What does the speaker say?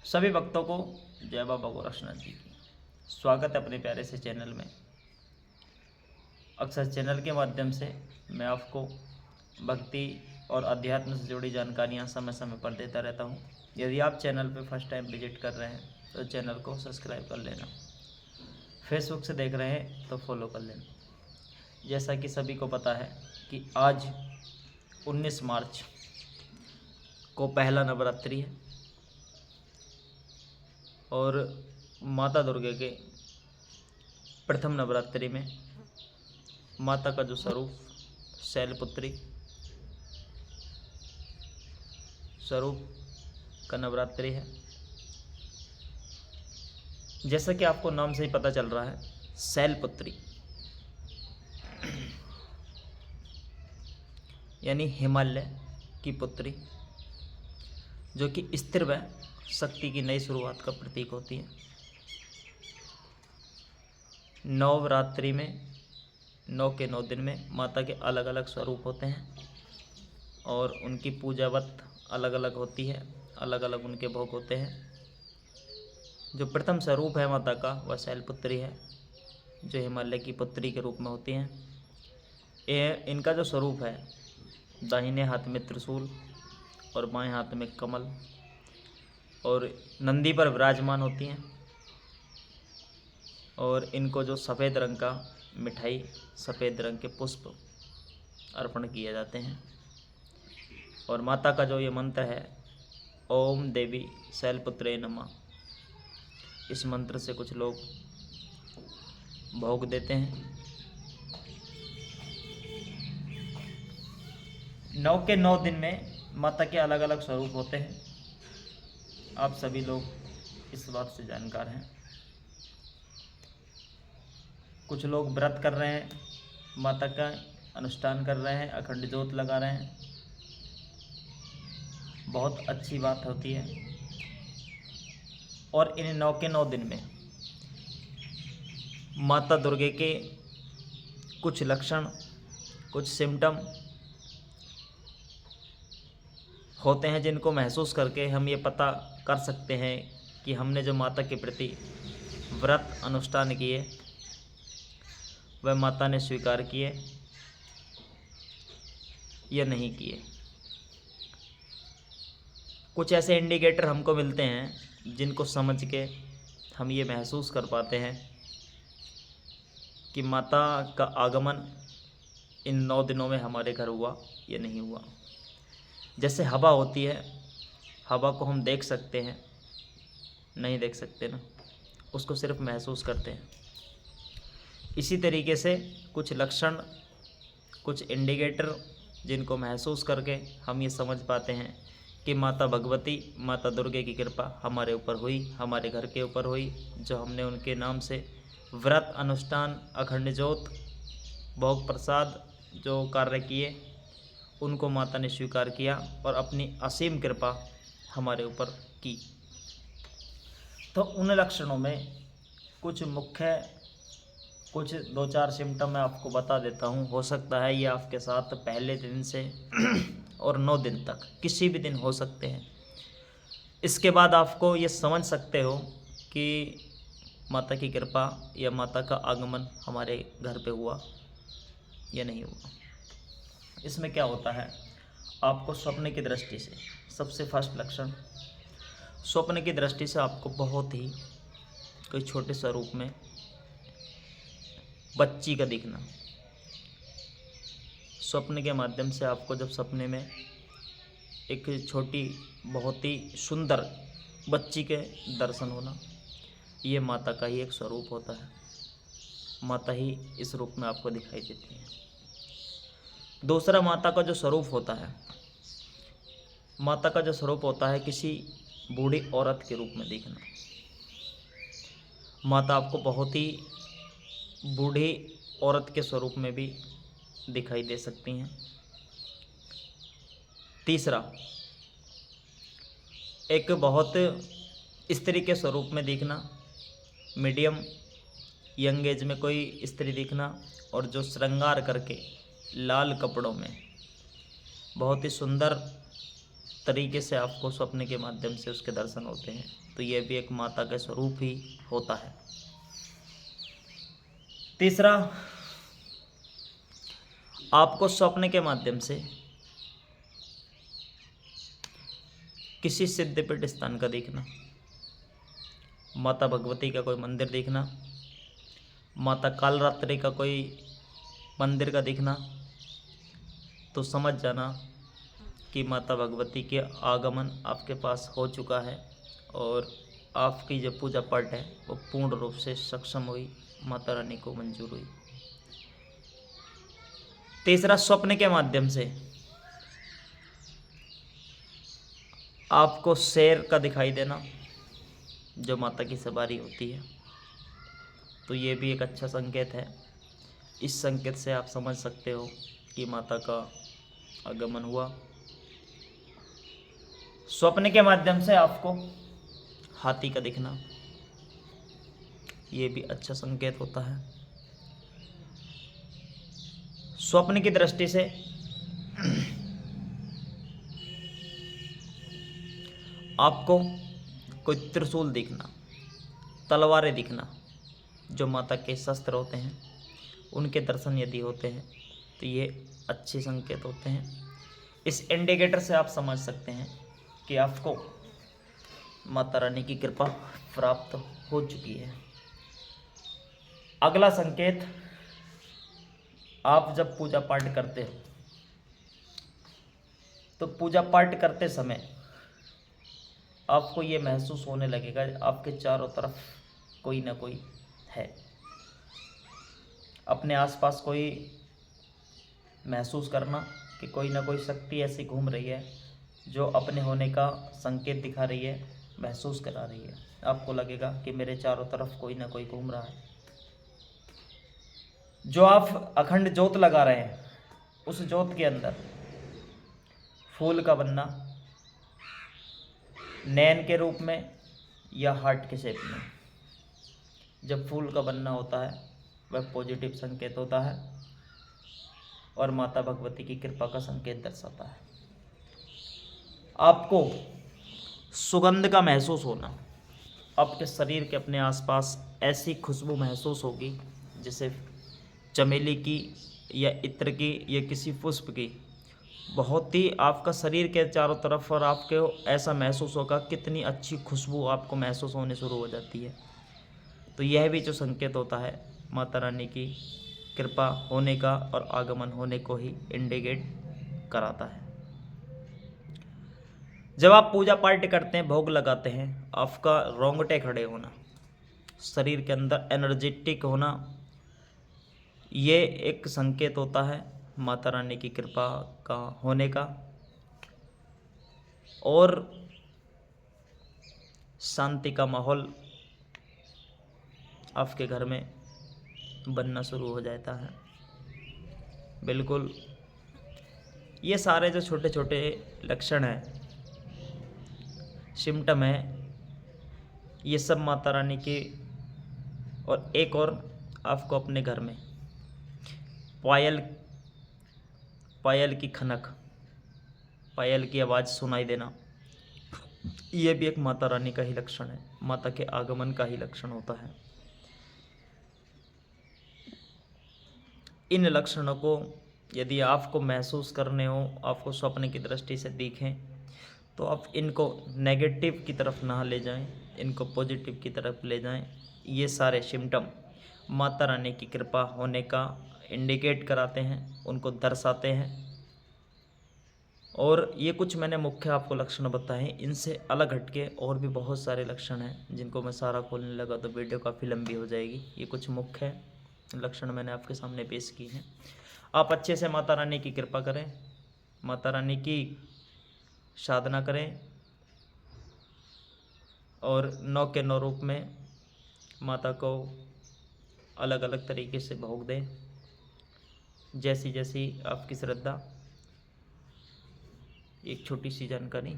सभी भक्तों को जय बाबा गोरक्षनाथ जी की स्वागत है अपने प्यारे से चैनल में। अक्सर चैनल के माध्यम से मैं आपको भक्ति और अध्यात्म से जुड़ी जानकारियाँ समय समय पर देता रहता हूँ। यदि आप चैनल पर फर्स्ट टाइम विजिट कर रहे हैं तो चैनल को सब्सक्राइब कर लेना। फेसबुक से देख रहे हैं तो फॉलो कर लेना। जैसा कि सभी को पता है कि आज 19 मार्च को पहला नवरात्रि है और माता दुर्गा के प्रथम नवरात्रि में माता का जो स्वरूप शैलपुत्री स्वरूप का नवरात्रि है। जैसा कि आपको नाम से ही पता चल रहा है, शैलपुत्री यानी हिमालय की पुत्री, जो कि स्थिर व शक्ति की नई शुरुआत का प्रतीक होती है। नवरात्रि में 9 के 9 दिन में माता के अलग अलग स्वरूप होते हैं और उनकी पूजावत अलग अलग होती है, अलग अलग उनके भोग होते हैं। जो प्रथम स्वरूप है माता का वह शैलपुत्री है, जो हिमालय की पुत्री के रूप में होती हैं। इनका जो स्वरूप है, दाहिने हाथ में त्रिशूल और बाएं हाथ में कमल और नंदी पर विराजमान होती हैं। और इनको जो सफ़ेद रंग का मिठाई, सफ़ेद रंग के पुष्प अर्पण किए जाते हैं। और माता का जो ये मंत्र है, ओम देवी शैलपुत्रे नमः, इस मंत्र से कुछ लोग भोग देते हैं। 9 के 9 दिन में माता के अलग अलग स्वरूप होते हैं। आप सभी लोग इस बात से जानकार हैं। कुछ लोग व्रत कर रहे हैं, माता का अनुष्ठान कर रहे हैं, अखंड ज्योत लगा रहे हैं। बहुत अच्छी बात होती है। और इन 9 के 9 दिन में माता दुर्गे के कुछ लक्षण, कुछ सिम्टम होते हैं जिनको महसूस करके हम ये पता कर सकते हैं कि हमने जो माता के प्रति व्रत अनुष्ठान किए वह माता ने स्वीकार किए या नहीं किए। कुछ ऐसे इंडिकेटर हमको मिलते हैं जिनको समझ के हम ये महसूस कर पाते हैं कि माता का आगमन इन 9 दिनों में हमारे घर हुआ या नहीं हुआ। जैसे हवा होती है, हवा को हम देख सकते हैं? नहीं देख सकते ना, उसको सिर्फ महसूस करते हैं। इसी तरीके से कुछ लक्षण, कुछ इंडिकेटर जिनको महसूस करके हम ये समझ पाते हैं कि माता भगवती, माता दुर्गे की कृपा हमारे ऊपर हुई, हमारे घर के ऊपर हुई। जो हमने उनके नाम से व्रत अनुष्ठान, अखंड ज्योत, भोग प्रसाद जो कार्य किए, उनको माता ने स्वीकार किया और अपनी असीम कृपा हमारे ऊपर की। तो उन लक्षणों में कुछ मुख्य, कुछ 2-4 सिम्टम मैं आपको बता देता हूँ। हो सकता है ये आपके साथ पहले दिन से और 9 दिन तक किसी भी दिन हो सकते हैं। इसके बाद आपको ये समझ सकते हो कि माता की कृपा या माता का आगमन हमारे घर पे हुआ या नहीं हुआ। इसमें क्या होता है, आपको स्वप्न की दृष्टि से, सबसे फर्स्ट लक्षण, स्वप्न की दृष्टि से आपको बहुत ही कोई छोटे स्वरूप में बच्ची का दिखना। स्वप्न के माध्यम से आपको जब सपने में एक छोटी, बहुत ही सुंदर बच्ची के दर्शन होना, ये माता का ही एक स्वरूप होता है। माता ही इस रूप में आपको दिखाई देती है। दूसरा, माता का जो स्वरूप होता है, माता का जो स्वरूप होता है किसी बूढ़ी औरत के रूप में दिखना। माता आपको बहुत ही बूढ़ी औरत के स्वरूप में भी दिखाई दे सकती हैं। तीसरा, एक बहुत स्त्री के स्वरूप में दिखना, मीडियम यंग एज में कोई स्त्री दिखना और जो श्रृंगार करके लाल कपड़ों में बहुत ही सुंदर तरीके से आपको स्वप्न के माध्यम से उसके दर्शन होते हैं, तो यह भी एक माता का स्वरूप ही होता है। तीसरा, आपको स्वप्न के माध्यम से किसी सिद्धपीठ स्थान का देखना, माता भगवती का कोई मंदिर देखना, माता कालरात्रि का कोई मंदिर का दिखना, तो समझ जाना कि माता भगवती के आगमन आपके पास हो चुका है और आपकी जो पूजा पाठ है वो पूर्ण रूप से सक्षम हुई, माता रानी को मंजूर हुई। तीसरा, स्वप्न के माध्यम से आपको शेर का दिखाई देना, जो माता की सवारी होती है, तो ये भी एक अच्छा संकेत है। इस संकेत से आप समझ सकते हो कि माता का आगमन हुआ। स्वप्न के माध्यम से आपको हाथी का दिखना, ये भी अच्छा संकेत होता है। स्वप्न की दृष्टि से आपको कोई त्रिशूल दिखना, तलवारें दिखना, जो माता के शस्त्र होते हैं उनके दर्शन यदि होते हैं तो ये अच्छे संकेत होते हैं। इस इंडिकेटर से आप समझ सकते हैं कि आपको माता रानी की कृपा प्राप्त हो चुकी है। अगला संकेत, आप जब पूजा पाठ करते हो तो पूजा पाठ करते समय आपको ये महसूस होने लगेगा आपके चारों तरफ कोई ना कोई है। अपने आसपास कोई महसूस करना कि कोई ना कोई शक्ति ऐसी घूम रही है जो अपने होने का संकेत दिखा रही है, महसूस करा रही है। आपको लगेगा कि मेरे चारों तरफ कोई ना कोई घूम रहा है। जो आप अखंड ज्योत लगा रहे हैं, उस ज्योत के अंदर फूल का बनना, नैन के रूप में या हार्ट के शेप में, जब फूल का बनना होता है वह पॉजिटिव संकेत होता है और माता भगवती की कृपा का संकेत दर्शाता है। आपको सुगंध का महसूस होना, आपके शरीर के अपने आसपास ऐसी खुशबू महसूस होगी जैसे चमेली की या इत्र की या किसी पुष्प की, बहुत ही आपका शरीर के चारों तरफ और आपके ऐसा महसूस होगा कितनी अच्छी खुशबू आपको महसूस होने शुरू हो जाती है। तो यह भी जो संकेत होता है माता रानी की कृपा होने का और आगमन होने को ही इंडिकेट कराता है। जब आप पूजा पाठ करते हैं, भोग लगाते हैं, आपका रोंगटे खड़े होना, शरीर के अंदर एनर्जेटिक होना, ये एक संकेत होता है माता रानी की कृपा का होने का। और शांति का माहौल आपके घर में बनना शुरू हो जाता है। बिल्कुल, ये सारे जो छोटे छोटे लक्षण हैं, सिम्टम है, ये सब माता रानी की। और एक और, आपको अपने घर में पायल की खनक, पायल की आवाज़ सुनाई देना, ये भी एक माता रानी का ही लक्षण है, माता के आगमन का ही लक्षण होता है। इन लक्षणों को यदि आपको महसूस करने हो, आपको स्वप्न की दृष्टि से दिखें, तो आप इनको नेगेटिव की तरफ ना ले जाएं, इनको पॉजिटिव की तरफ ले जाएं। ये सारे सिम्टम माता रानी की कृपा होने का इंडिकेट कराते हैं, उनको दर्शाते हैं। और ये कुछ मैंने मुख्य आपको लक्षण बताए, इनसे अलग हटके और भी बहुत सारे लक्षण हैं जिनको मैं सारा खोलने लगा तो वीडियो काफ़ी लंबी हो जाएगी। ये कुछ मुख्य लक्षण मैंने आपके सामने पेश किए हैं। आप अच्छे से माता रानी की कृपा करें, माता रानी की साधना करें और 9 के 9 रूप में माता को अलग अलग तरीके से भोग दें, जैसी जैसी आपकी श्रद्धा। एक छोटी सी जानकारी